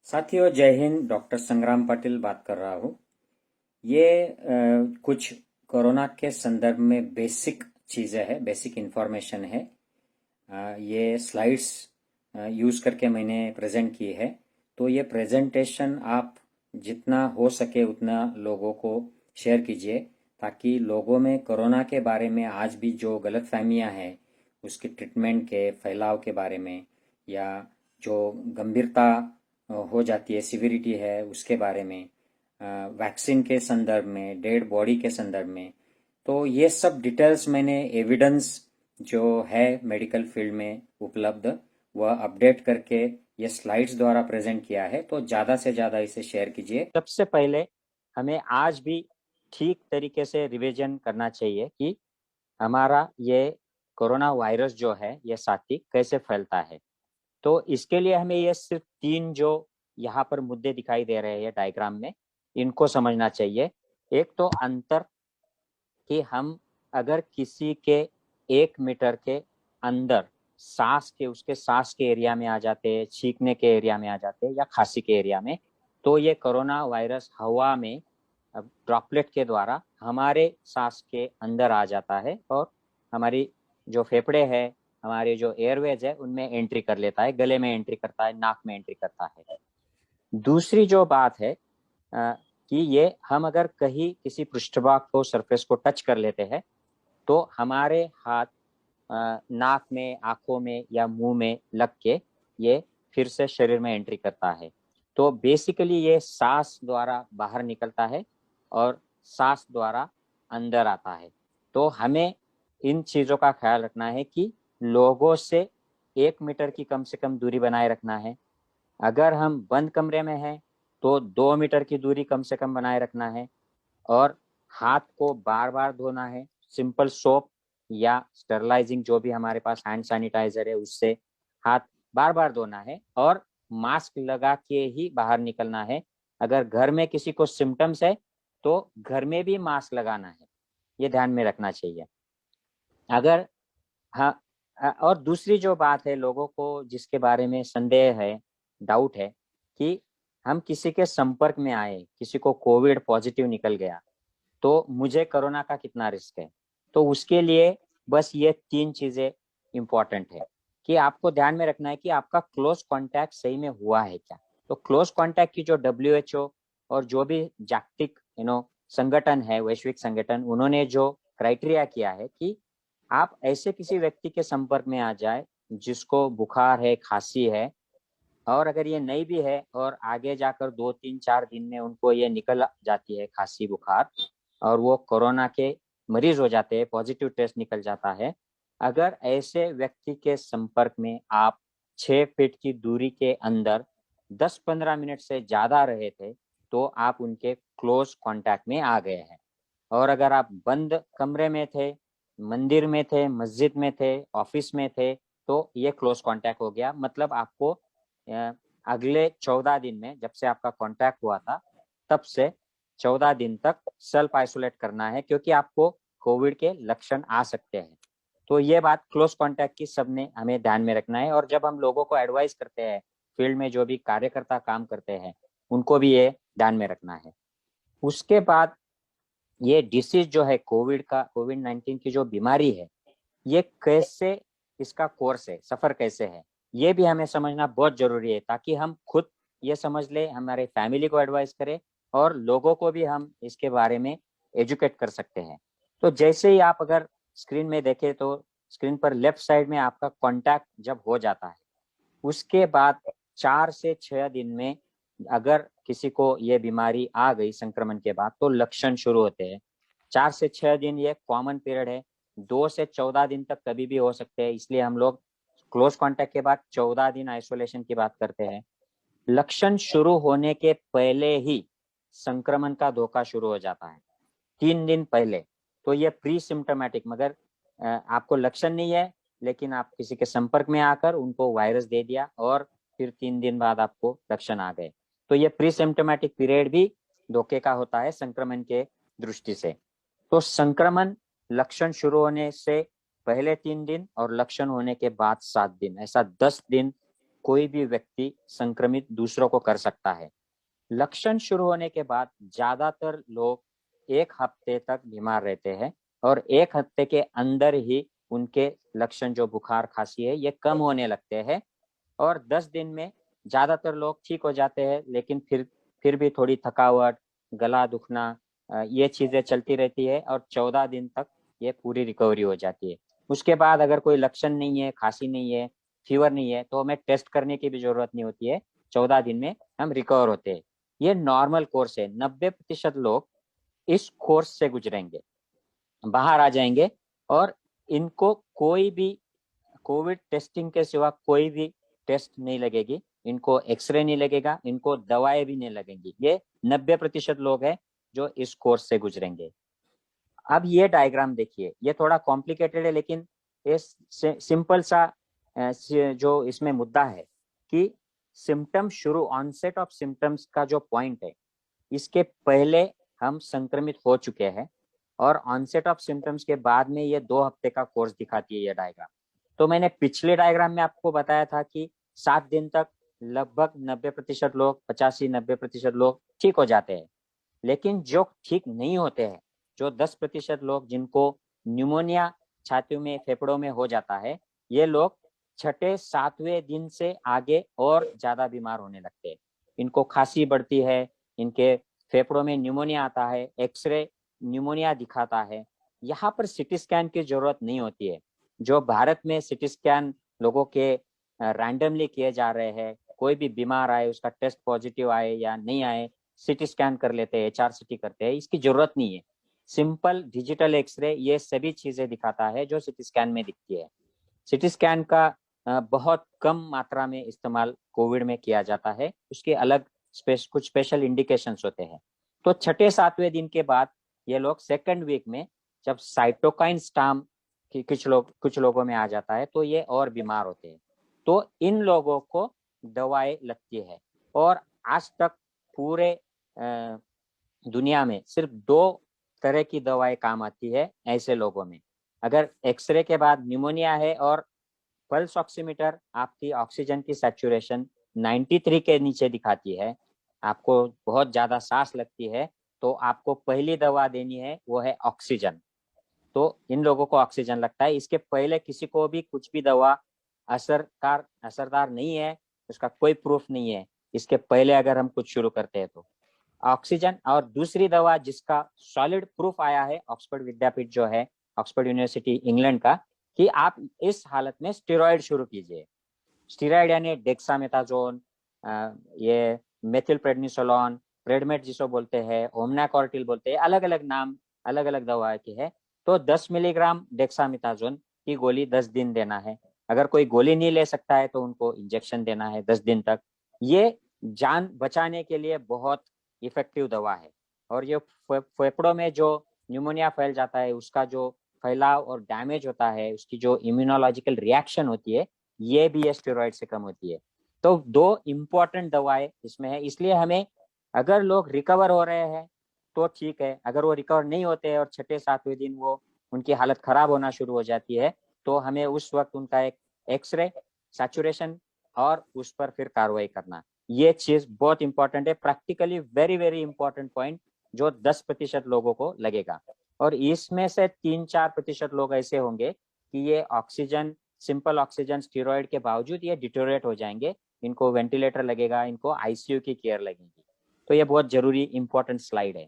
साथियों, जय हिंद। डॉक्टर संग्राम पाटिल बात कर रहा हूँ। ये कुछ कोरोना के संदर्भ में बेसिक चीज़ें हैं, बेसिक इन्फॉर्मेशन है। ये स्लाइड्स यूज़ करके मैंने प्रेजेंट की है। तो ये प्रेजेंटेशन आप जितना हो सके उतना लोगों को शेयर कीजिए, ताकि लोगों में कोरोना के बारे में आज भी जो गलतफहमियां हैं, उसके ट्रीटमेंट के फैलाव के बारे में, या जो गंभीरता हो जाती है, सिविरिटी है, उसके बारे में, वैक्सीन के संदर्भ में, डेड बॉडी के संदर्भ में। तो ये सब डिटेल्स मैंने एविडेंस जो है मेडिकल फील्ड में उपलब्ध, वह अपडेट करके ये स्लाइड्स द्वारा प्रेजेंट किया है। तो ज़्यादा से ज़्यादा इसे शेयर कीजिए। सबसे पहले हमें आज भी ठीक तरीके से रिवीजन करना चाहिए कि हमारा ये कोरोना वायरस जो है, ये साथी कैसे फैलता है। तो इसके लिए हमें ये सिर्फ 3 जो यहाँ पर मुद्दे दिखाई दे रहे हैं डायग्राम में, इनको समझना चाहिए। एक तो अंतर, कि हम अगर किसी के 1 मीटर के अंदर उसके सांस के एरिया में आ जाते हैं, छींकने के एरिया में आ जाते हैं, या खांसी के एरिया में, तो ये कोरोना वायरस हवा में ड्रॉपलेट के द्वारा हमारे सांस के अंदर आ जाता है और हमारी जो फेफड़े है, हमारे जो एयरवेज है, उनमें एंट्री कर लेता है, गले में एंट्री करता है, नाक में एंट्री करता है। दूसरी जो बात है कि ये हम अगर कहीं किसी पृष्ठभाग को, सरफेस को टच कर लेते हैं, तो हमारे हाथ नाक में, आंखों में या मुंह में लग के ये फिर से शरीर में एंट्री करता है। तो बेसिकली ये सांस द्वारा बाहर निकलता है और सांस द्वारा अंदर आता है। तो हमें इन चीजों का ख्याल रखना है कि लोगों से 1 मीटर की कम से कम दूरी बनाए रखना है। अगर हम बंद कमरे में हैं तो 2 मीटर की दूरी कम से कम बनाए रखना है, और हाथ को बार बार धोना है। सिंपल सोप या स्टरलाइजिंग जो भी हमारे पास हैंड सैनिटाइजर है, उससे हाथ बार बार धोना है, और मास्क लगा के ही बाहर निकलना है। अगर घर में किसी को सिम्टम्स है तो घर में भी मास्क लगाना है, ये ध्यान में रखना चाहिए। अगर हाँ, और दूसरी जो बात है, लोगों को जिसके बारे में संदेह है, डाउट है, कि हम किसी के संपर्क में आए, किसी को कोविड पॉजिटिव निकल गया, तो मुझे कोरोना का कितना रिस्क है। तो उसके लिए बस ये 3 चीजें इंपॉर्टेंट है कि आपको ध्यान में रखना है कि आपका क्लोज कांटेक्ट सही में हुआ है क्या। तो क्लोज कांटेक्ट की जो WHO और जो भी जागतिक संगठन है, वैश्विक संगठन, उन्होंने जो क्राइटेरिया किया है कि आप ऐसे किसी व्यक्ति के संपर्क में आ जाए जिसको बुखार है, खांसी है, और अगर ये नहीं भी है और आगे जाकर 2 3 4 दिन में उनको ये निकल जाती है खांसी, बुखार, और वो कोरोना के मरीज हो जाते हैं, पॉजिटिव टेस्ट निकल जाता है। अगर ऐसे व्यक्ति के संपर्क में आप 6 फीट की दूरी के अंदर 10 15 मिनट से ज्यादा रहे थे, तो आप उनके क्लोज कांटेक्ट में आ गए हैं। और अगर आप बंद कमरे में थे, मंदिर में थे, मस्जिद में थे, ऑफिस में थे, तो ये क्लोज कांटेक्ट हो गया। मतलब आपको अगले 14 दिन में, जब से आपका कांटेक्ट हुआ था, तब से 14 दिन तक सेल्फ आइसोलेट करना है, क्योंकि आपको कोविड के लक्षण आ सकते हैं। तो ये बात क्लोज कांटेक्ट की सबने हमें ध्यान में रखना है। और जब हम लोगों को एडवाइस करते हैं, फील्ड में जो भी कार्यकर्ता काम करते हैं, उनको भी ये ध्यान में रखना है। उसके बाद ये डिसीज जो है, कोविड 19 की जो बीमारी है, ये कैसे, इसका कोर्स है, सफर कैसे है, ये भी हमें समझना बहुत जरूरी है, ताकि हम खुद ये समझ ले, हमारे फैमिली को एडवाइस करें, और लोगों को भी हम इसके बारे में एजुकेट कर सकते हैं। तो जैसे ही आप अगर स्क्रीन में देखें, तो स्क्रीन पर लेफ्ट साइड में आपका कॉन्टैक्ट जब हो जाता है, उसके बाद 4 से 6 दिन में अगर किसी को ये बीमारी आ गई संक्रमण के बाद, तो लक्षण शुरू होते हैं। 4 से 6 दिन ये कॉमन पीरियड है। 2 से 14 दिन तक कभी भी हो सकते हैं, इसलिए हम लोग क्लोज कांटेक्ट के बाद 14 दिन आइसोलेशन की बात करते हैं। लक्षण शुरू होने के पहले ही संक्रमण का धोखा शुरू हो जाता है, 3 दिन पहले। तो ये प्री सिम्टोमेटिक, मगर आपको लक्षण नहीं है, लेकिन आप किसी के संपर्क में आकर उनको वायरस दे दिया, और फिर 3 दिन बाद आपको लक्षण आ गए, तो ये प्री सिम्टोमेटिक पीरियड भी धोखे का होता है संक्रमण के दृष्टि से। तो संक्रमण लक्षण शुरू होने से पहले 3 दिन और लक्षण होने के बाद 7 दिन, ऐसा 10 दिन कोई भी व्यक्ति संक्रमित दूसरों को कर सकता है। लक्षण शुरू होने के बाद ज्यादातर लोग 1 हफ्ते तक बीमार रहते हैं और 1 हफ्ते के अंदर ही उनके लक्षण जो बुखार खांसी है ये कम होने लगते हैं और 10 दिन में ज्यादातर लोग ठीक हो जाते हैं, लेकिन फिर भी थोड़ी थकावट, गला दुखना, ये चीजें चलती रहती है और 14 दिन तक ये पूरी रिकवरी हो जाती है। उसके बाद अगर कोई लक्षण नहीं है, खांसी नहीं है, फीवर नहीं है, तो हमें टेस्ट करने की भी जरूरत नहीं होती है। 14 दिन में हम रिकवर होते हैं। ये नॉर्मल कोर्स है। 90% लोग इस कोर्स से गुजरेंगे, बाहर आ जाएंगे और इनको कोई भी कोविड टेस्टिंग के सिवा कोई भी टेस्ट नहीं लगेगी, इनको एक्सरे नहीं लगेगा, इनको दवाएं भी नहीं लगेंगी। ये 90% लोग हैं जो इस कोर्स से गुजरेंगे। अब ये डायग्राम देखिए, ये थोड़ा कॉम्प्लिकेटेड है, लेकिन ये सिंपल सा जो इसमें मुद्दा है कि सिम्टम शुरू, ऑनसेट ऑफ सिम्टम्स का जो पॉइंट है, इसके पहले हम संक्रमित हो चुके हैं और ऑनसेट ऑफ सिम्टम्स के बाद में ये 2 हफ्ते का कोर्स दिखाती है ये डायग्राम। तो मैंने पिछले डायग्राम में आपको बताया था कि 7 दिन तक लगभग 90% लोग, 85-90% लोग ठीक हो जाते हैं। लेकिन जो ठीक नहीं होते हैं, जो 10% लोग जिनको न्यूमोनिया छातियों में, फेफड़ों में हो जाता है, ये लोग 6-7वें दिन से आगे और ज्यादा बीमार होने लगते हैं। इनको खांसी बढ़ती है, इनके फेफड़ों में न्यूमोनिया आता है, एक्सरे न्यूमोनिया दिखाता है। यहाँ पर सिटी स्कैन की जरूरत नहीं होती है। जो भारत में सिटी स्कैन लोगों के रैंडमली किए जा रहे हैं, कोई भी बीमार आए, उसका टेस्ट पॉजिटिव आए या नहीं आए, सिटी स्कैन कर लेते हैं, HRCT करते हैं, इसकी जरूरत नहीं है। सिंपल डिजिटल एक्सरे ये सभी चीजें दिखाता है जो सिटी स्कैन में दिखती है। सिटी स्कैन का बहुत कम मात्रा में इस्तेमाल कोविड में किया जाता है, उसके अलग कुछ स्पेशल इंडिकेशंस होते हैं। तो 6-7वें दिन के बाद ये लोग सेकेंड वीक में जब साइटोकाइन स्टार्म कुछ लोगों में आ जाता है तो ये और बीमार होते हैं। तो इन लोगों को दवाएं लगती है और आज तक पूरे दुनिया में सिर्फ 2 तरह की दवाएं काम आती है ऐसे लोगों में। अगर एक्सरे के बाद न्यूमोनिया है और पल्स ऑक्सीमीटर आपकी ऑक्सीजन की सैचुरेशन 93 के नीचे दिखाती है, आपको बहुत ज्यादा सांस लगती है, तो आपको पहली दवा देनी है वो है ऑक्सीजन। तो इन लोगों को ऑक्सीजन लगता है। इसके पहले किसी को भी कुछ भी दवा असरदार नहीं है, उसका कोई प्रूफ नहीं है इसके पहले अगर हम कुछ शुरू करते हैं तो ऑक्सीजन। और दूसरी दवा जिसका सॉलिड प्रूफ आया है, ऑक्सफोर्ड विद्यापीठ जो है, ऑक्सफोर्ड यूनिवर्सिटी इंग्लैंड का, कि आप इस हालत में स्टेरॉयड शुरू कीजिए। स्टेरॉयड यानी डेक्सामेथाजोन, ये मेथिलप्रेडनिसोलोन, प्रेडमेट जिसको बोलते हैं, ओमनाकॉर्टिल बोलते हैं, अलग अलग नाम, अलग अलग दवा की है। तो 10 मिलीग्राम डेक्सामेथाजोन की गोली 10 दिन देना है। अगर कोई गोली नहीं ले सकता है तो उनको इंजेक्शन देना है 10 दिन तक। ये जान बचाने के लिए बहुत इफेक्टिव दवा है। और ये फेफड़ों में जो न्यूमोनिया फैल जाता है, उसका जो फैलाव और डैमेज होता है, उसकी जो इम्यूनोलॉजिकल रिएक्शन होती है, ये भी ये स्टेरॉइड से कम होती है। तो 2 इम्पोर्टेंट दवाएं इसमें है। इसलिए हमें, अगर लोग रिकवर हो रहे हैं तो ठीक है, अगर वो रिकवर नहीं होते हैं और 6-7वें दिन वो उनकी हालत खराब होना शुरू हो जाती है, तो हमें उस वक्त उनका एक एक्सरे, सैचुरेशन और उस पर फिर कार्रवाई करना, ये चीज बहुत इंपॉर्टेंट है। Practically very very important point जो 10% लोगों को लगेगा। और इसमें से 3-4% लोग ऐसे होंगे कि ये ऑक्सीजन, सिंपल ऑक्सीजन स्टीरॉयड के बावजूद ये डिटोरेट हो जाएंगे, इनको वेंटिलेटर लगेगा, इनको आईसीयू की केयर लगेगी। तो ये बहुत जरूरी इंपॉर्टेंट स्लाइड है।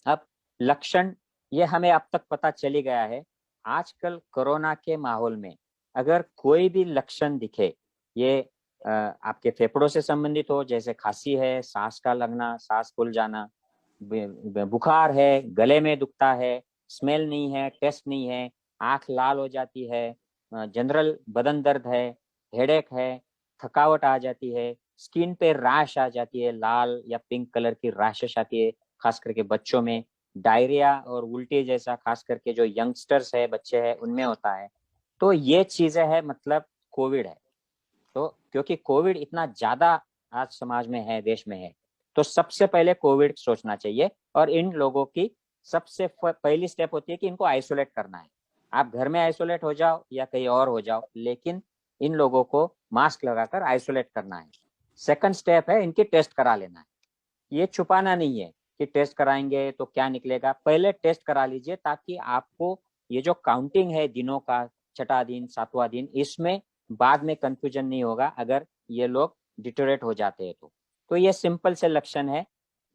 अब लक्षण ये हमें अब तक पता चली गया है। आजकल कोरोना के माहौल में अगर कोई भी लक्षण दिखे, ये आपके फेफड़ों से संबंधित हो, जैसे खांसी है, सांस का लगना, सांस फूल जाना, बुखार है, गले में दुखता है, स्मेल नहीं है, टेस्ट नहीं है, आंख लाल हो जाती है, जनरल बदन दर्द है, हेडेक है, थकावट आ जाती है, स्किन पे रैश आ जाती है, लाल या पिंक कलर की रैशेस आती है, खास करके बच्चों में, डायरिया और उल्टी जैसा खास करके जो यंगस्टर्स है, बच्चे हैं, उनमें होता है। तो ये चीजें है, मतलब कोविड है। तो क्योंकि कोविड इतना ज्यादा आज समाज में है, देश में है, तो सबसे पहले कोविड सोचना चाहिए। और इन लोगों की सबसे पहली स्टेप होती है कि इनको आइसोलेट करना है। आप घर में आइसोलेट हो जाओ या कहीं और हो जाओ, लेकिन इन लोगों को मास्क लगाकर आइसोलेट करना है। सेकंड स्टेप है इनकी टेस्ट करा लेना है। ये छुपाना नहीं है कि टेस्ट कराएंगे तो क्या निकलेगा, पहले टेस्ट करा लीजिए ताकि आपको ये जो काउंटिंग है दिनों का, छठा दिन सातवां दिन, इसमें बाद में कंफ्यूजन नहीं होगा अगर ये लोग डिटोरेट हो जाते हैं तो ये सिंपल से लक्षण है।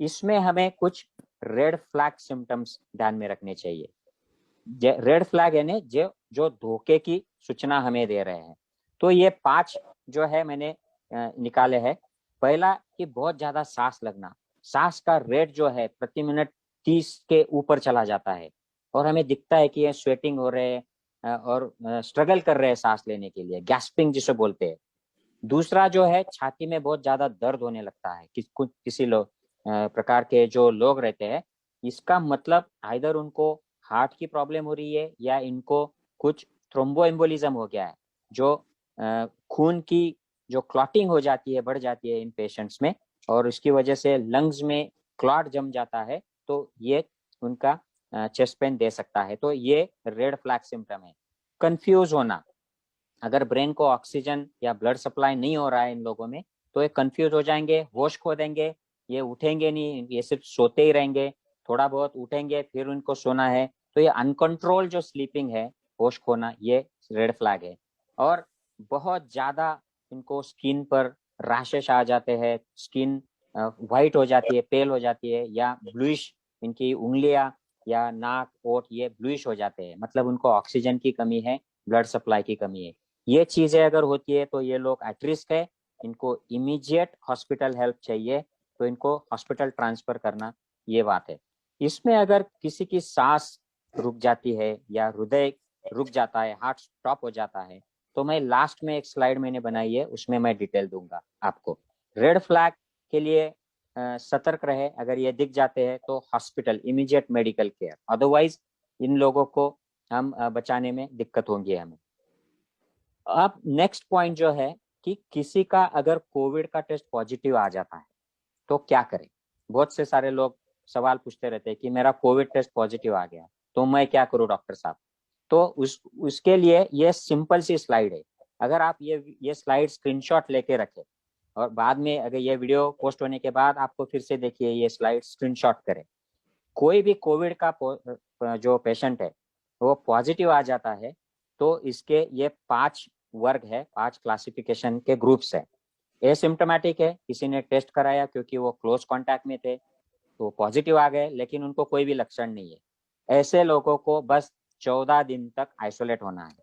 इसमें हमें कुछ रेड फ्लैग सिम्टम्स ध्यान में रखने चाहिए। रेड फ्लैग यानी जो धोखे की सूचना हमें दे रहे हैं। तो ये 5 जो है मैंने निकाले हैं। पहला कि बहुत ज्यादा सांस लगना, सांस का रेट जो है प्रति मिनट 30 के ऊपर चला जाता है और हमें दिखता है कि ये स्वेटिंग हो रहे हैं और स्ट्रगल कर रहे हैं सांस लेने के लिए, गैस्पिंग जिसे बोलते हैं। दूसरा जो है छाती में बहुत ज्यादा दर्द होने लगता है किसी लोग प्रकार के जो लोग रहते हैं, इसका मतलब आइदर उनको हार्ट की प्रॉब्लम हो रही है या इनको कुछ थ्रोम्बोएम्बोलिज्म हो गया है, जो खून की जो क्लॉटिंग हो जाती है, बढ़ जाती है इन पेशेंट्स में और इसकी वजह से लंग्स में क्लॉट जम जाता है, तो ये उनका चेस्ट पेन दे सकता है। तो ये रेड फ्लैग सिम्टम है। कंफ्यूज होना, अगर ब्रेन को ऑक्सीजन या ब्लड सप्लाई नहीं हो रहा है इन लोगों में तो ये कंफ्यूज हो जाएंगे, होश खो देंगे, ये उठेंगे नहीं, ये सिर्फ सोते ही रहेंगे, थोड़ा बहुत उठेंगे फिर उनको सोना है। तो ये अनकंट्रोल जो स्लीपिंग है, होश खोना, ये रेड फ्लैग है। और बहुत ज्यादा इनको स्किन पर रैशेस आ जाते हैं, स्किन व्हाइट हो जाती है, पेल हो जाती है, या ब्लूइश, इनकी उंगलियां या नाक ओठ ये ब्लूइश हो जाते हैं, मतलब उनको ऑक्सीजन की कमी है, ब्लड सप्लाई की कमी है। ये चीजें अगर होती है तो ये लोग एट रिस्क है, इनको इमीडिएट हॉस्पिटल हेल्प चाहिए, तो इनको हॉस्पिटल ट्रांसफर करना, ये बात है। इसमें अगर किसी की सांस रुक जाती है या हृदय रुक जाता है, हार्ट स्टॉप हो जाता है, तो मैं लास्ट में एक स्लाइड मैंने बनाई है, उसमें मैं डिटेल दूंगा आपको। रेड फ्लैग के लिए सतर्क रहे, अगर ये दिख जाते हैं तो hospital, immediate medical care, otherwise in लोगों को हम बचाने में दिक्कत होंगी हमें। अब नेक्स्ट पॉइंट जो है कि किसी का अगर कोविड का टेस्ट पॉजिटिव आ जाता है तो क्या करें। बहुत से सारे लोग सवाल पूछते रहते हैं कि मेरा कोविड टेस्ट पॉजिटिव आ गया तो मैं क्या करूं डॉक्टर साहब। तो उसके लिए ये सिंपल सी स्लाइड है। अगर आप ये स्लाइड स्क्रीनशॉट लेके रखें और बाद में अगर ये वीडियो पोस्ट होने के बाद आपको फिर से देखिए, ये स्लाइड स्क्रीनशॉट करें। कोई भी कोविड का जो पेशेंट है वो पॉजिटिव आ जाता है तो इसके ये 5 वर्ग है, 5 क्लासिफिकेशन के ग्रुप्स है। एसिम्टोमेटिक है, किसी ने टेस्ट कराया क्योंकि वो क्लोज कांटेक्ट में थे तो पॉजिटिव आ गए लेकिन उनको कोई भी लक्षण नहीं है, ऐसे लोगों को बस 14 दिन तक आइसोलेट होना है,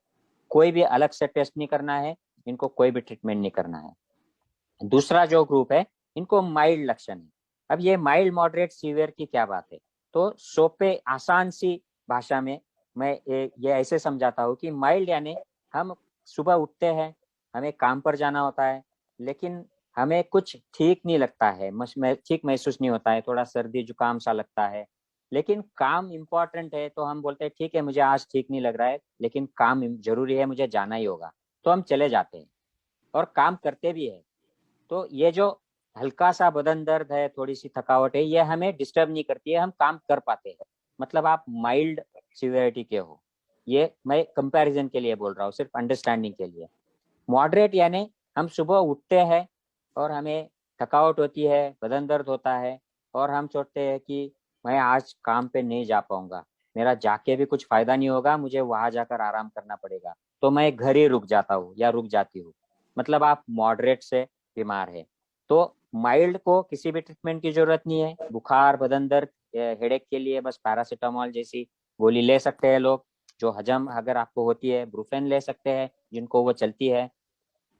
कोई भी अलग से टेस्ट नहीं करना है, इनको कोई भी ट्रीटमेंट नहीं करना है। दूसरा जो ग्रुप है, इनको माइल्ड लक्षण है। अब ये माइल्ड मॉडरेट सीवियर की क्या बात है, तो सोपे आसान सी भाषा में मैं ये ऐसे समझाता हूँ कि माइल्ड यानी हम सुबह उठते हैं, हमें काम पर जाना होता है, लेकिन हमें कुछ ठीक नहीं लगता है, ठीक महसूस नहीं होता है, थोड़ा सर्दी जुकाम सा लगता है, लेकिन काम इम्पोर्टेंट है तो हम बोलते हैं ठीक है मुझे आज ठीक नहीं लग रहा है लेकिन काम जरूरी है, मुझे जाना ही होगा, तो हम चले जाते हैं और काम करते भी है। तो ये जो हल्का सा बदन दर्द है, थोड़ी सी थकावट है, ये हमें डिस्टर्ब नहीं करती है, हम काम कर पाते हैं। मतलब आप माइल्ड सिवियरिटी के हो, ये मैं कंपैरिजन के लिए बोल रहा हूँ, सिर्फ अंडरस्टैंडिंग के लिए। मॉडरेट यानी हम सुबह उठते हैं और हमें थकावट होती है, बदन दर्द होता है और हम सोचते हैं कि मैं आज काम पे नहीं जा पाऊंगा, मेरा जाके भी कुछ फायदा नहीं होगा, मुझे वहां जाकर आराम करना पड़ेगा, तो मैं घर ही रुक जाता हूँ या रुक जाती हूँ, मतलब आप मॉडरेट से बीमार है। तो माइल्ड को किसी भी ट्रीटमेंट की जरूरत नहीं है, बुखार बदन दर्द हेडेक के लिए बस पैरासीटामोल जैसी गोली ले सकते हैं लोग, जो हजम अगर आपको होती है ब्रूफेन ले सकते हैं जिनको वो चलती है।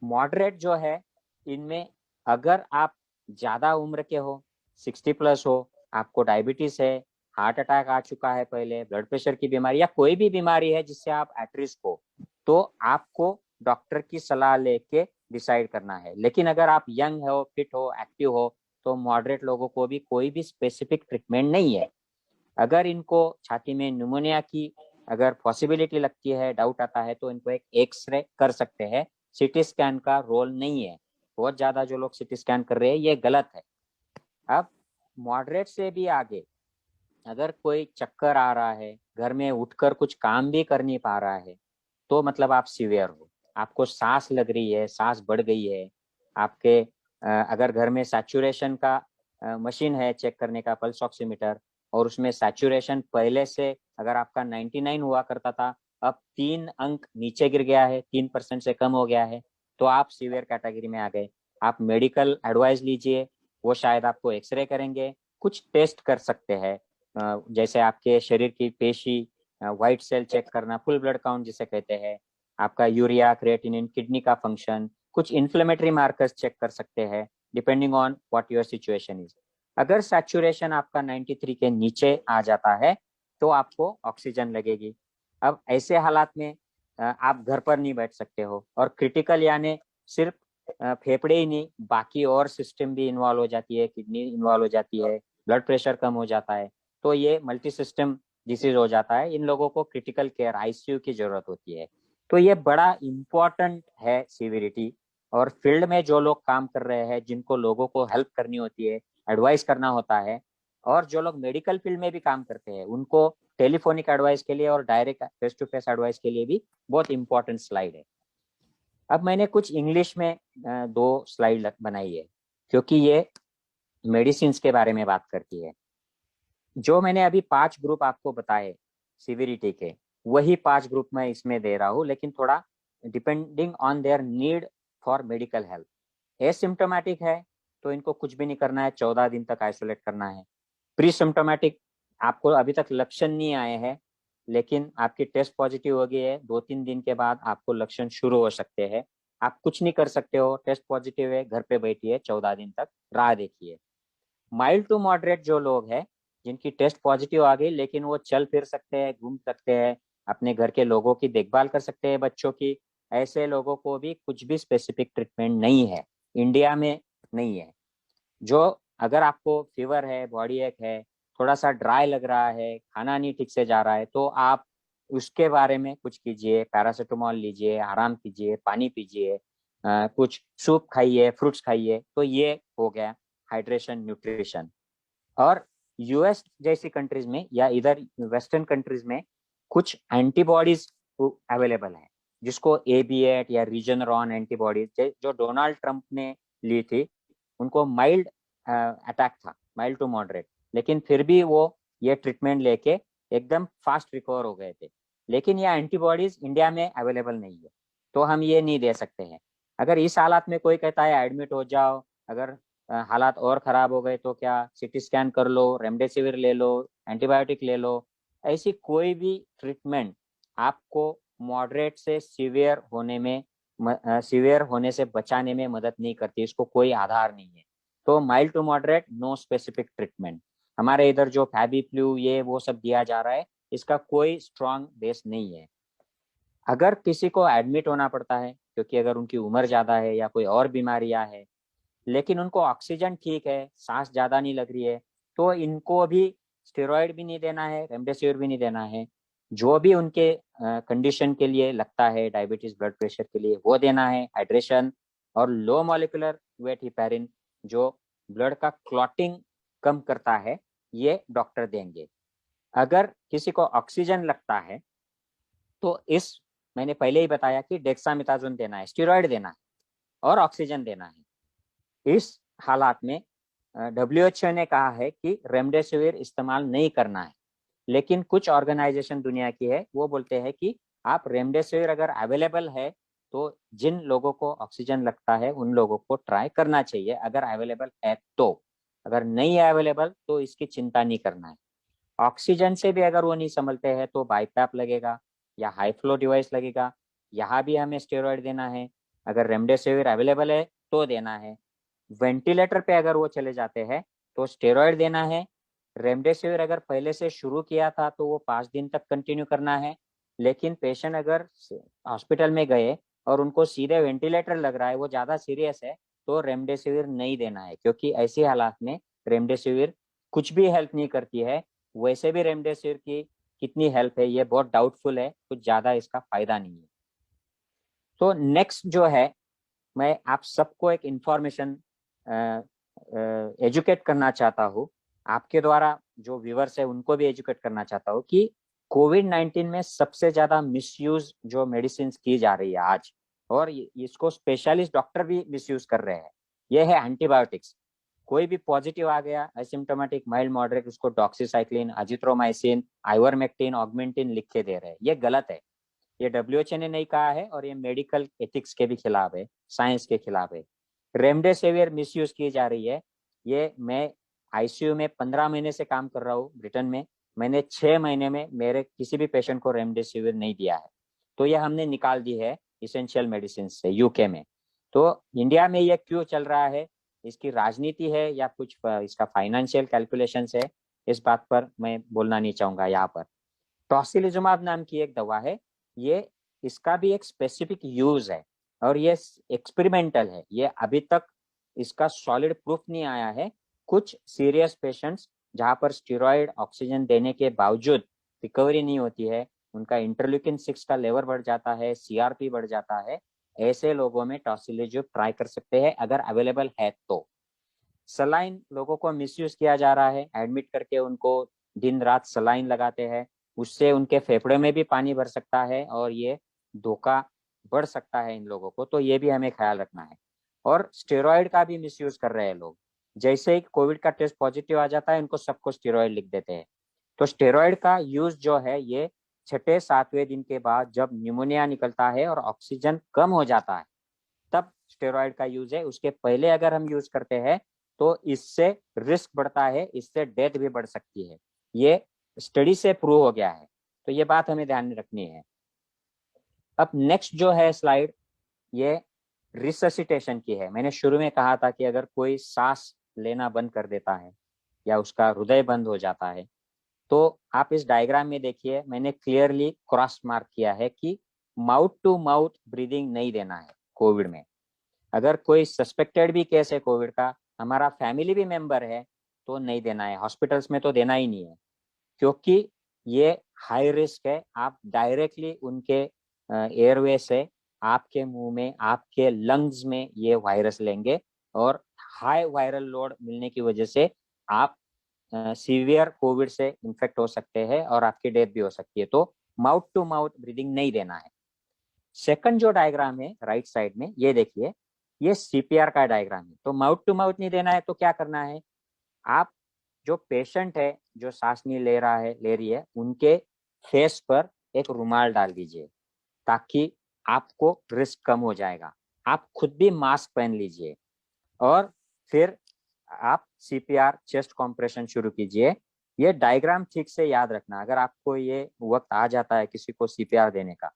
मॉडरेट जो है, इनमें अगर आप ज्यादा उम्र के हो, 60+ हो, आपको डायबिटीज है, हार्ट अटैक आ चुका है पहले, ब्लड प्रेशर की बीमारी या कोई भी बीमारी है जिससे आप एट रिस्क हो, तो आपको डॉक्टर की सलाह लेके डिसाइड करना है। लेकिन अगर आप यंग हो, फिट हो, एक्टिव हो, तो मॉडरेट लोगों को भी कोई भी स्पेसिफिक ट्रीटमेंट नहीं है। अगर इनको छाती में न्यूमोनिया की अगर पॉसिबिलिटी लगती है, डाउट आता है, तो इनको एक एक्सरे कर सकते हैं, सीटी स्कैन का रोल नहीं है। बहुत ज्यादा जो लोग सीटी स्कैन कर रहे हैं ये गलत है। अब मॉडरेट से भी आगे, अगर कोई चक्कर आ रहा है, घर में उठकर कुछ काम भी कर नहीं पा रहा है, तो मतलब आप सीवियर हो। आपको सांस लग रही है, सांस बढ़ गई है, आपके अगर घर में सैचुरेशन का मशीन है चेक करने का, पल्स ऑक्सीमीटर, और उसमें सैचुरेशन पहले से अगर आपका 99 हुआ करता था, अब 3 अंक नीचे गिर गया है, 3% से कम हो गया है, तो आप सीवियर कैटेगरी में आ गए। आप मेडिकल एडवाइस लीजिए, वो शायद आपको एक्सरे करेंगे, कुछ टेस्ट कर सकते हैं, जैसे आपके शरीर की पेशी, व्हाइट सेल चेक करना, फुल ब्लड काउंट जिसे कहते हैं, आपका यूरिया, क्रिएटिनिन, किडनी का फंक्शन, कुछ इन्फ्लेमेटरी मार्कर्स चेक कर सकते हैं, depending on what your situation is. अगर सैचुरेशन आपका 93 के नीचे आ जाता है तो आपको ऑक्सीजन लगेगी। अब ऐसे हालात में आप घर पर नहीं बैठ सकते हो, और क्रिटिकल यानी सिर्फ फेफड़े ही नहीं, बाकी और सिस्टम भी इन्वॉल्व हो जाती है, किडनी इन्वॉल्व हो जाती है, ब्लड प्रेशर कम हो जाता है, तो ये मल्टी सिस्टम डिसीज हो जाता है। इन लोगों को क्रिटिकल केयर आईसीयू की जरूरत होती है। तो ये बड़ा इम्पोर्टेंट है सीवियरिटी। और फील्ड में जो लोग काम कर रहे हैं, जिनको लोगों को हेल्प करनी होती है, एडवाइस करना होता है, और जो लोग मेडिकल फील्ड में भी काम करते हैं, उनको टेलीफोनिक एडवाइस के लिए और direct face to face advice के लिए भी बहुत इंपॉर्टेंट स्लाइड है। अब मैंने कुछ इंग्लिश में 2 स्लाइड बनाई है, क्योंकि ये मेडिसिन के बारे में बात करती है। जो मैंने अभी 5 ग्रुप आपको बताए सिविरिटी के, वही 5 ग्रुप मैं इसमें दे रहा हूँ, लेकिन थोड़ा depending on their need for medical help. Asymptomatic है तो इनको कुछ भी नहीं करना है, 14 दिन तक आइसोलेट करना है। प्री सिम्टोमेटिक, आपको अभी तक लक्षण नहीं आए हैं, लेकिन आपकी टेस्ट पॉजिटिव हो गई है, 2-3 दिन के बाद आपको लक्षण शुरू हो सकते हैं। आप कुछ नहीं कर सकते हो, टेस्ट पॉजिटिव है, घर पे बैठिए, 14 दिन तक राह देखिए। माइल्ड टू मॉडरेट जो लोग हैं, जिनकी टेस्ट पॉजिटिव आ गई लेकिन वो चल फिर सकते हैं, घूम सकते हैं, अपने घर के लोगों की देखभाल कर सकते हैं, बच्चों की, ऐसे लोगों को भी कुछ भी स्पेसिफिक ट्रीटमेंट नहीं है, इंडिया में नहीं है। जो अगर आपको फीवर है, बॉडी एक है, थोड़ा सा ड्राई लग रहा है, खाना नहीं ठीक से जा रहा है, तो आप उसके बारे में कुछ कीजिए, पैरासीटामोल लीजिए, आराम कीजिए, पानी पीजिए, कुछ सूप खाइए, फ्रूट्स खाइए, तो ये हो गया हाइड्रेशन, न्यूट्रिशन। और यूएस जैसी कंट्रीज में या इधर वेस्टर्न कंट्रीज में कुछ एंटीबॉडीज अवेलेबल है, जिसको AB8 या रीजनरॉन एंटीबॉडीज, जो डोनाल्ड ट्रंप ने ली थी, उनको माइल्ड अटैक था, माइल्ड टू मॉडरेट, लेकिन फिर भी वो ये ट्रीटमेंट लेके एकदम फास्ट रिकवर हो गए थे। लेकिन ये एंटीबॉडीज इंडिया में अवेलेबल नहीं है, तो हम ये नहीं दे सकते हैं। अगर इस हालात में कोई कहता है एडमिट हो जाओ, अगर हालात और खराब हो गए तो क्या सीटी स्कैन कर लो, रेमडेसिविर ले लो, एंटीबायोटिक ले लो, ऐसी कोई भी ट्रीटमेंट आपको मॉडरेट से सीवियर होने से बचाने में मदद नहीं करती, इसको कोई आधार नहीं है। तो mild to moderate, no specific treatment. हमारे इधर जो फैबी फ्लू ये वो सब दिया जा रहा है, इसका कोई स्ट्रांग बेस नहीं है। अगर किसी को एडमिट होना पड़ता है, क्योंकि अगर उनकी उम्र ज्यादा है या कोई और बीमारियां है, लेकिन उनको ऑक्सीजन ठीक है, सांस ज्यादा नहीं लग रही है, तो इनको भी स्टेरॉइड भी नहीं देना है, रेमडेसिविर भी नहीं देना है, जो भी उनके कंडीशन के लिए लगता है, डायबिटीज, ब्लड प्रेशर के लिए वो देना है। हाइड्रेशन और लो मॉलिक्यूलर वेट हिपैरिन, जो ब्लड का क्लॉटिंग कम करता है, ये डॉक्टर देंगे। अगर किसी को ऑक्सीजन लगता है तो इस मैंने पहले ही बताया कि डेक्सामेथासोन देना है, स्टेरॉइड देना है और ऑक्सीजन देना है। इस हालात में WHO ने कहा है कि रेमडेसिविर इस्तेमाल नहीं करना है, लेकिन कुछ ऑर्गेनाइजेशन दुनिया की है, वो बोलते हैं कि आप रेमडेसिविर अगर अवेलेबल है तो जिन लोगों को ऑक्सीजन लगता है उन लोगों को ट्राई करना चाहिए, अगर अवेलेबल है तो। अगर नहीं है अवेलेबल तो इसकी चिंता नहीं करना है। ऑक्सीजन से भी अगर वो नहीं संभलते हैं तो बाईपैप लगेगा या हाई फ्लो डिवाइस लगेगा, यहाँ भी हमें स्टेरॉइड देना है। अगर रेमडेसिविर अवेलेबल है तो देना है। वेंटिलेटर पे अगर वो चले जाते हैं तो स्टेरॉइड देना है। रेमडेसिविर अगर पहले से शुरू किया था तो वो 5 दिन तक कंटिन्यू करना है। लेकिन पेशेंट अगर हॉस्पिटल में गए और उनको सीधे वेंटिलेटर लग रहा है, वो ज्यादा सीरियस है, तो रेमडेसिविर नहीं देना है, क्योंकि ऐसी हालात में रेमडेसिविर कुछ भी हेल्प नहीं करती है। वैसे भी रेमडेसिविर की कितनी हेल्प है ये बहुत डाउटफुल है, कुछ ज्यादा इसका फायदा नहीं है। तो नेक्स्ट जो है, मैं आप सबको एक इंफॉर्मेशन एजुकेट करना चाहता हूँ, आपके द्वारा जो व्यूअर्स है उनको भी एजुकेट करना चाहता हूँ कि कोविड-19 में सबसे ज्यादा मिसयूज जो मेडिसिन की जा रही है आज, और इसको स्पेशलिस्ट डॉक्टर भी मिसयूज कर रहे हैं। ये है एंटीबायोटिक्स। कोई भी पॉजिटिव आ गया, एसिम्टोमेटिक, माइल्ड, मॉडरेट, उसको डॉक्सीसाइक्लिन, अजिथ्रोमाइसिन, आइवरमेक्टिन, ऑगमेंटिन लिख के दे रहे हैं। ये गलत है। ये डब्ल्यूएचओ ने नहीं कहा है और ये मेडिकल एथिक्स के भी खिलाफ है, साइंस के खिलाफ है। रेमडेसिविर मिसयूज की जा रही है। ये मैं आईसीयू में 15 महीने से काम कर रहा हूँ ब्रिटेन में। मैंने 6 महीने में मेरे किसी भी पेशेंट को रेमडेसिविर नहीं दिया है। तो ये हमने निकाल दी है इसेंशियल मेडिसिन से यूके में। तो इंडिया में ये क्यों चल रहा है, इसकी राजनीति है या कुछ इसका फाइनेंशियल कैलकुलेशंस है, इस बात पर मैं बोलना नहीं चाहूंगा यहाँ पर। टॉसिलिजुमाब नाम की एक दवा है, ये इसका भी एक स्पेसिफिक यूज है और ये एक्सपेरिमेंटल है। ये अभी तक इसका सॉलिड प्रूफ नहीं आया है। कुछ सीरियस पेशेंट्स जहां पर स्टेरॉइड ऑक्सीजन देने के बावजूद रिकवरी नहीं होती है, उनका इंटरल्यूकिन 6 का लेवल बढ़ जाता है, सीआरपी बढ़ जाता है, ऐसे लोगों में टॉसिलिजुमाब ट्राई कर सकते हैं अगर अवेलेबल है तो। सलाइन लोगों को मिसयूज किया जा रहा है, एडमिट करके उनको दिन रात सलाइन लगाते हैं, उससे उनके फेफड़े में भी पानी भर सकता है और ये धोखा बढ़ सकता है इन लोगों को। तो ये भी हमें ख्याल रखना है। और स्टेरॉइड का भी मिसयूज कर रहे हैं लोग। जैसे ही कोविड का टेस्ट पॉजिटिव आ जाता है, इनको सबको स्टेरॉइड लिख देते हैं। तो स्टेरॉइड का यूज जो है ये 6-7वें दिन के बाद जब न्यूमोनिया निकलता है और ऑक्सीजन कम हो जाता है, तब स्टेरॉइड का यूज है। उसके पहले अगर हम यूज करते हैं तो इससे रिस्क बढ़ता है, इससे डेथ भी बढ़ सकती है। ये स्टडी से प्रूव हो गया है। तो ये बात हमें ध्यान में रखनी है। अब नेक्स्ट जो है स्लाइड, ये रिससिटेशन की है। मैंने शुरू में कहा था कि अगर कोई सांस लेना बंद कर देता है या उसका हृदय बंद हो जाता है, तो आप इस डायग्राम में देखिए, मैंने क्लियरली क्रॉस मार्क किया है कि माउथ टू माउथ ब्रीदिंग नहीं देना है कोविड में। अगर कोई सस्पेक्टेड भी केस है कोविड का, हमारा फैमिली भी मेंबर है, तो नहीं देना है। हॉस्पिटल्स में तो देना ही नहीं है, क्योंकि ये हाई रिस्क है। आप डायरेक्टली उनके एयरवे से आपके मुंह में, आपके लंग्स में ये वायरस लेंगे और हाई वायरल लोड मिलने की वजह से आप सीवियर कोविड से इन्फेक्ट हो सकते हैं और आपकी डेथ भी हो सकती है। तो माउथ टू माउथ ब्रीदिंग नहीं देना है। सेकंड जो डायग्राम है राइट साइड में, ये देखिए, ये सीपीआर का डायग्राम है। तो माउथ टू माउथ नहीं देना है तो क्या करना है, आप जो पेशेंट है, जो सांस नहीं ले रहा है, ले रही है, उनके फेस पर एक रुमाल डाल दीजिए ताकि आपको रिस्क कम हो जाएगा। आप खुद भी मास्क पहन लीजिए और फिर आप सीपीआर चेस्ट कॉम्प्रेशन शुरू कीजिए। ये डायग्राम ठीक से याद रखना, अगर आपको ये वक्त आ जाता है किसी को सीपीआर देने का,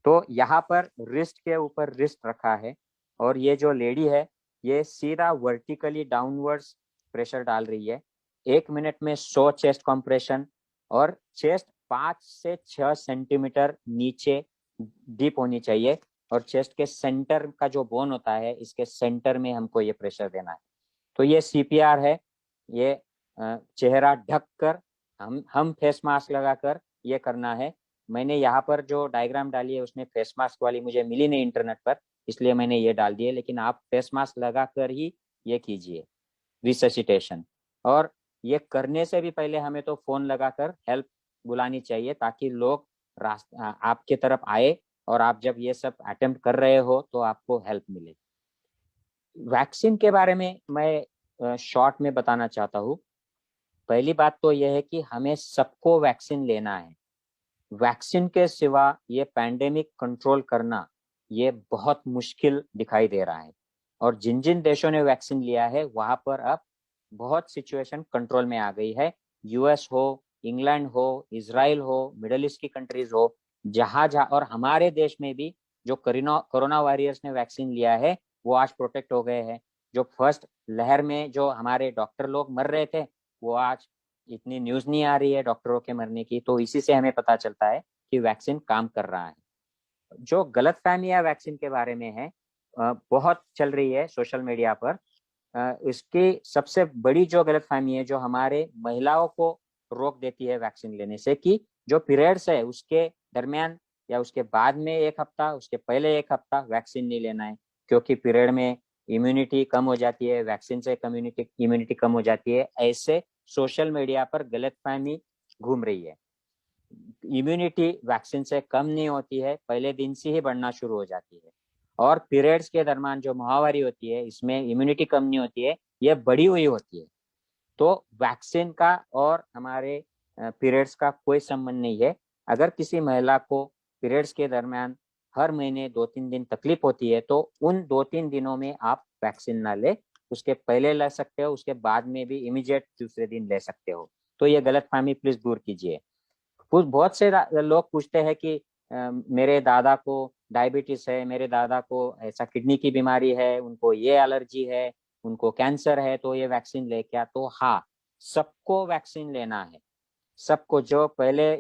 तो यहाँ पर रिस्ट के ऊपर रिस्ट रखा है और ये जो लेडी है ये सीधा वर्टिकली डाउनवर्ड्स प्रेशर डाल रही है। 1 मिनट में 100 चेस्ट कॉम्प्रेशन और चेस्ट 5 से 6 सेंटीमीटर नीचे डीप होनी चाहिए और चेस्ट के सेंटर का जो बोन होता है, इसके सेंटर में हमको ये प्रेशर देना है। तो ये सीपीआर है। ये चेहरा ढक कर, हम फेस मास्क लगाकर ये करना है। मैंने यहाँ पर जो डायग्राम डाली है उसमें फेस मास्क वाली मुझे मिली नहीं इंटरनेट पर, इसलिए मैंने ये डाल दी है। लेकिन आप फेस मास्क लगाकर ही ये कीजिए रिससिटेशन। और ये करने से भी पहले हमें तो फोन लगाकर हेल्प बुलानी चाहिए ताकि लोग आपके तरफ आए और आप जब ये सब अटेम्प्ट कर रहे हो तो आपको हेल्प मिले। वैक्सीन के बारे में मैं शॉर्ट में बताना चाहता हूँ। पहली बात तो यह है कि हमें सबको वैक्सीन लेना है। वैक्सीन के सिवा ये पैंडेमिक कंट्रोल करना ये बहुत मुश्किल दिखाई दे रहा है। और जिन जिन देशों ने वैक्सीन लिया है वहां पर अब बहुत सिचुएशन कंट्रोल में आ गई है। यूएस हो, इंग्लैंड हो, इजराइल हो, मिडल ईस्ट की कंट्रीज हो, जहां जहां, और हमारे देश में भी जो कोरोना वॉरियर्स ने वैक्सीन लिया है वो आज प्रोटेक्ट हो गए हैं। जो फर्स्ट लहर में जो हमारे डॉक्टर लोग मर रहे थे, वो आज इतनी न्यूज नहीं आ रही है डॉक्टरों के मरने की। तो इसी से हमें पता चलता है कि वैक्सीन काम कर रहा है। जो गलतफहमियां वैक्सीन के बारे में है बहुत चल रही है सोशल मीडिया पर। इसकी सबसे बड़ी जो गलतफहमी है, जो हमारे महिलाओं को रोक देती है वैक्सीन लेने से, कि जो पीरियड्स है उसके दरमियान या उसके बाद में 1 हफ्ता, उसके पहले 1 हफ्ता वैक्सीन नहीं लेना है, क्योंकि पीरियड में इम्यूनिटी कम हो जाती है, वैक्सीन से इम्यूनिटी कम हो जाती है। ऐसे सोशल मीडिया पर गलतफहमी घूम रही है। इम्यूनिटी वैक्सीन से कम नहीं होती है, पहले दिन से ही बढ़ना शुरू हो जाती है। और पीरियड्स के दरमियान जो माहवारी होती है, इसमें इम्यूनिटी कम नहीं होती है, ये बढ़ी हुई होती है। तो वैक्सीन का और हमारे पीरियड्स का कोई संबंध नहीं है। अगर किसी महिला को पीरियड्स के दरमियान हर महीने 2-3 दिन तकलीफ होती है, तो उन 2-3 दिनों में आप वैक्सीन ना ले, उसके पहले ले सकते हो, उसके बाद में भी इमीडिएट दूसरे दिन ले सकते हो। तो ये गलतफहमी प्लीज दूर कीजिए। बहुत से लोग पूछते हैं कि मेरे दादा को डायबिटीज है, मेरे दादा को ऐसा किडनी की बीमारी है, उनको ये एलर्जी है, उनको कैंसर है, तो ये वैक्सीन ले क्या? तो हाँ, सबको वैक्सीन लेना है। सबको, जो पहले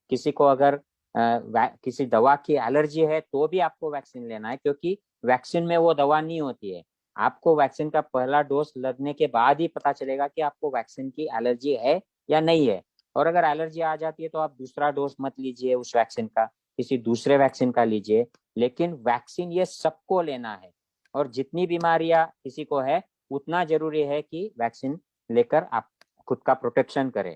किसी को अगर किसी दवा की एलर्जी है तो भी आपको वैक्सीन लेना है, क्योंकि वैक्सीन में वो दवा नहीं होती है। आपको वैक्सीन का पहला डोज लगने के बाद ही पता चलेगा कि आपको वैक्सीन की एलर्जी है या नहीं है। और अगर एलर्जी आ जाती है तो आप दूसरा डोज मत लीजिए उस वैक्सीन का, किसी दूसरे वैक्सीन का लीजिए। लेकिन वैक्सीन ये सबको लेना है, और जितनी बीमारियां किसी को है उतना जरूरी है कि वैक्सीन लेकर आप खुद का प्रोटेक्शन करें।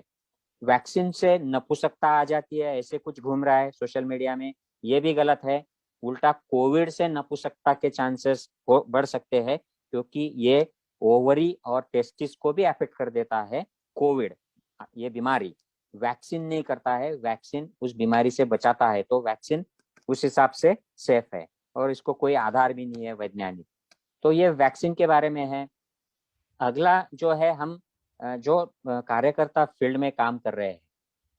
वैक्सीन से नपुंसकता आ जाती है, ऐसे कुछ घूम रहा है सोशल मीडिया में, ये भी गलत है। उल्टा कोविड से नपुंसकता के चांसेस बढ़ सकते हैं, क्योंकि ये ओवरी और टेस्टिस को भी अफेक्ट कर देता है। कोविड ये बीमारी वैक्सीन नहीं करता है, वैक्सीन उस बीमारी से बचाता है। तो वैक्सीन उस हिसाब से सेफ है, और इसको कोई आधार भी नहीं है वैज्ञानिक। तो ये वैक्सीन के बारे में है। अगला जो है, हम जो कार्यकर्ता फील्ड में काम कर रहे हैं,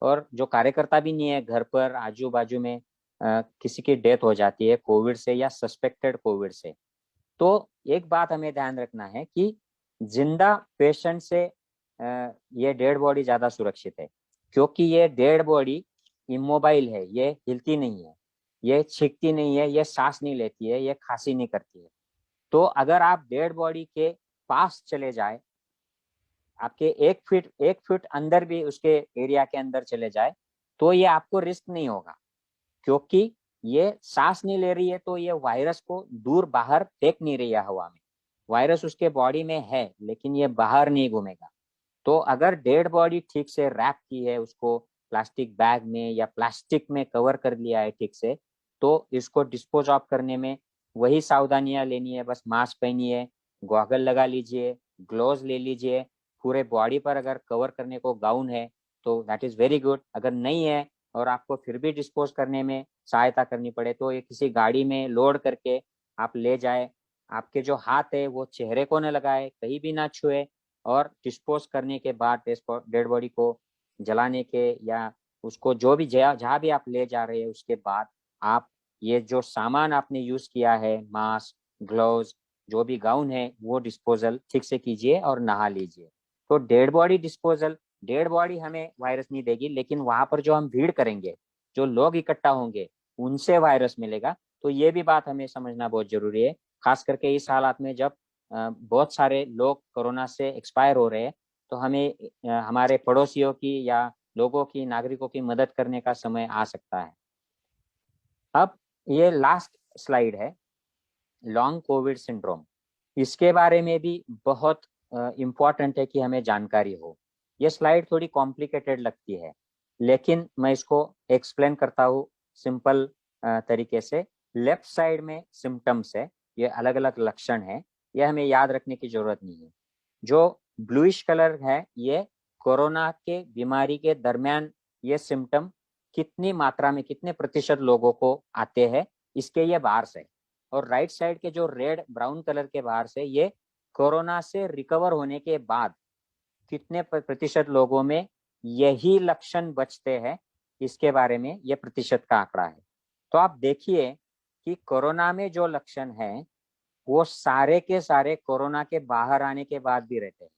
और जो कार्यकर्ता भी नहीं है, घर पर आजू बाजू में किसी की डेथ हो जाती है कोविड से या सस्पेक्टेड कोविड से, तो एक बात हमें ध्यान रखना है कि जिंदा पेशेंट से ये डेड बॉडी ज्यादा सुरक्षित है, क्योंकि ये डेड बॉडी इमोबाइल है, ये हिलती नहीं है, ये छींकती नहीं है, ये सांस नहीं लेती है, ये खांसी नहीं करती है। तो अगर आप डेड बॉडी के पास चले जाए, आपके 1 फीट अंदर भी उसके एरिया के अंदर चले जाए, तो ये आपको रिस्क नहीं होगा, क्योंकि ये सांस नहीं ले रही है, तो ये वायरस को दूर बाहर फेंक नहीं रही है हवा में। वायरस उसके बॉडी में है, लेकिन ये बाहर नहीं घूमेगा। तो अगर डेड बॉडी ठीक से रैप की है, उसको प्लास्टिक बैग में या प्लास्टिक में कवर कर लिया है ठीक से, तो इसको डिस्पोज ऑफ करने में वही सावधानियां लेनी है। बस मास्क पहनिए, गॉगल लगा लीजिए, ग्लोव्स ले लीजिए, पूरे बॉडी पर अगर कवर करने को गाउन है तो दैट इज वेरी गुड। अगर नहीं है और आपको फिर भी डिस्पोज करने में सहायता करनी पड़े, तो ये किसी गाड़ी में लोड करके आप ले जाए। आपके जो हाथ है वो चेहरे को न लगाए, कहीं भी ना छुए, और डिस्पोज करने के बाद डेड बॉडी को जलाने के या उसको जो भी जहाँ भी आप ले जा रहे हैं उसके बाद आप ये जो सामान आपने यूज किया है, मास्क, ग्लोव्स, जो भी गाउन है, वो डिस्पोजल ठीक से कीजिए और नहा लीजिए। तो dead body disposal, dead body हमें वायरस नहीं देगी, लेकिन वहां पर जो हम भीड़ करेंगे, जो लोग इकट्ठा होंगे, उनसे वायरस मिलेगा। तो ये भी बात हमें समझना बहुत जरूरी है, खास करके इस हालात में जब बहुत सारे लोग कोरोना से एक्सपायर हो रहे हैं। तो हमें हमारे पड़ोसियों की या लोगों की, नागरिकों की मदद करने का समय आ सकता है। अब ये लास्ट स्लाइड है, लॉन्ग कोविड सिंड्रोम। इसके बारे में भी बहुत इम्पॉर्टेंट है कि हमें जानकारी हो। ये स्लाइड थोड़ी कॉम्प्लिकेटेड लगती है, लेकिन मैं इसको एक्सप्लेन करता हूँ सिंपल तरीके से। लेफ्ट साइड में सिम्टम्स है, ये अलग अलग लक्षण है, ये हमें याद रखने की जरूरत नहीं है। जो ब्लूइश कलर है, ये कोरोना के बीमारी के दरमियान ये सिम्टम कितनी मात्रा में, कितने प्रतिशत लोगों को आते हैं, इसके ये बार्स है। और राइट साइड के जो रेड ब्राउन कलर के बार्स है, ये कोरोना से रिकवर होने के बाद कितने प्रतिशत लोगों में यही लक्षण बचते हैं, इसके बारे में ये प्रतिशत का आंकड़ा है। तो आप देखिए कि कोरोना में जो लक्षण है वो सारे के सारे कोरोना के बाहर आने के बाद भी रहते हैं,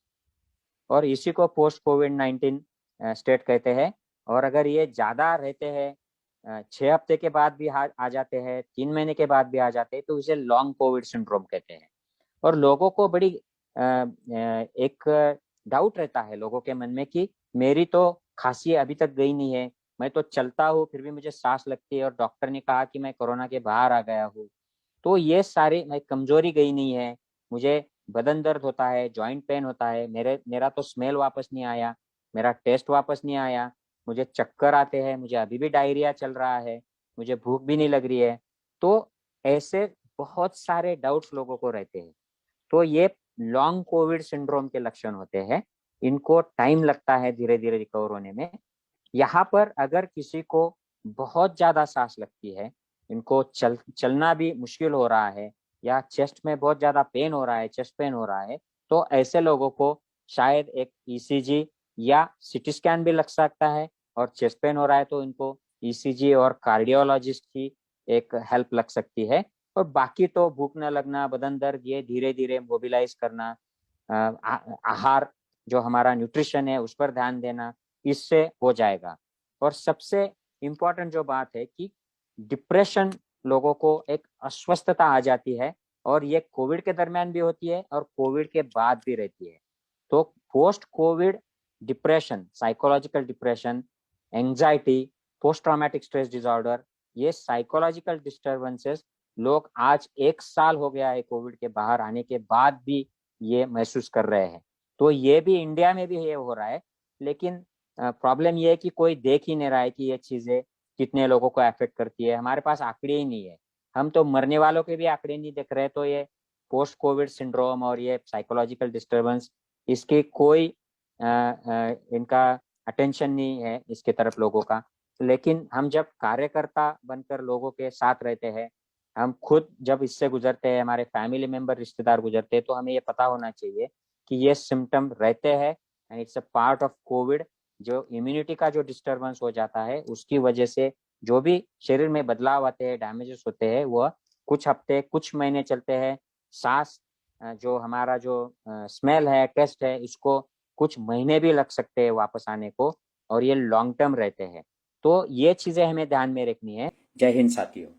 और इसी को पोस्ट कोविड-19 स्टेट कहते हैं। और अगर ये ज्यादा रहते हैं, 6 हफ्ते के बाद भी आ जाते हैं, 3 महीने के बाद भी आ जाते हैं, तो इसे लॉन्ग कोविड सिंड्रोम कहते हैं। और लोगों को बड़ी एक डाउट रहता है लोगों के मन में कि मेरी तो खांसी अभी तक गई नहीं है, मैं तो चलता हूँ फिर भी मुझे सांस लगती है, और डॉक्टर ने कहा कि मैं कोरोना के बाहर आ गया हूँ। तो ये सारे, मैं कमजोरी गई नहीं है, मुझे बदन दर्द होता है, जॉइंट पेन होता है, मेरा तो स्मेल वापस नहीं आया, मेरा टेस्ट वापस नहीं आया, मुझे चक्कर आते हैं, मुझे अभी भी डायरिया चल रहा है, मुझे भूख भी नहीं लग रही है। तो ऐसे बहुत सारे डाउट्स लोगों को रहते हैं। तो ये लॉन्ग कोविड सिंड्रोम के लक्षण होते हैं। इनको टाइम लगता है धीरे धीरे रिकवर होने में। यहाँ पर अगर किसी को बहुत ज्यादा सांस लगती है, इनको चलना भी मुश्किल हो रहा है, या चेस्ट में बहुत ज्यादा पेन हो रहा है, चेस्ट पेन हो रहा है, तो ऐसे लोगों को शायद एक ईसीजी या सीटी स्कैन भी लग सकता है। और चेस्ट पेन हो रहा है तो इनको ईसीजी और कार्डियोलॉजिस्ट की एक हेल्प लग सकती है। और बाकी तो भूख न लगना, बदन दर्द, ये धीरे धीरे मोबिलाइज करना, आहार जो हमारा न्यूट्रिशन है उस पर ध्यान देना, इससे हो जाएगा। और सबसे इम्पोर्टेंट जो बात है कि डिप्रेशन, लोगों को एक अस्वस्थता आ जाती है, और ये कोविड के दरमियान भी होती है और कोविड के बाद भी रहती है। तो post Covid depression, psychological depression, anxiety, post traumatic stress disorder, ये साइकोलॉजिकल डिस्टर्बेंसेस लोग आज 1 साल हो गया है कोविड के बाहर आने के बाद भी ये महसूस कर रहे हैं। तो ये भी इंडिया में भी ये हो रहा है, लेकिन प्रॉब्लम ये है कि कोई देख ही नहीं रहा है कि ये चीजें कितने लोगों को अफेक्ट करती है। हमारे पास आंकड़े ही नहीं है, हम तो मरने वालों के भी आंकड़े नहीं देख रहे। तो ये पोस्ट कोविड सिंड्रोम और ये साइकोलॉजिकल डिस्टर्बेंस, इसकी कोई इनका अटेंशन नहीं है इसके तरफ लोगों का। लेकिन हम जब कार्यकर्ता बनकर लोगों के साथ रहते हैं, हम खुद जब इससे गुजरते हैं, हमारे फैमिली मेंबर, रिश्तेदार गुजरते हैं, तो हमें ये पता होना चाहिए कि ये सिम्टम रहते हैं and it's a part of Covid. जो इम्यूनिटी का जो डिस्टर्बेंस हो जाता है उसकी वजह से जो भी शरीर में बदलाव आते हैं, डैमेजेस होते हैं, वह कुछ हफ्ते, कुछ महीने चलते हैं। सांस, जो हमारा जो स्मेल है, टेस्ट है, इसको कुछ महीने भी लग सकते हैं वापस आने को, और ये लॉन्ग टर्म रहते हैं। तो ये चीजें हमें ध्यान में रखनी है। जय हिंद साथियों।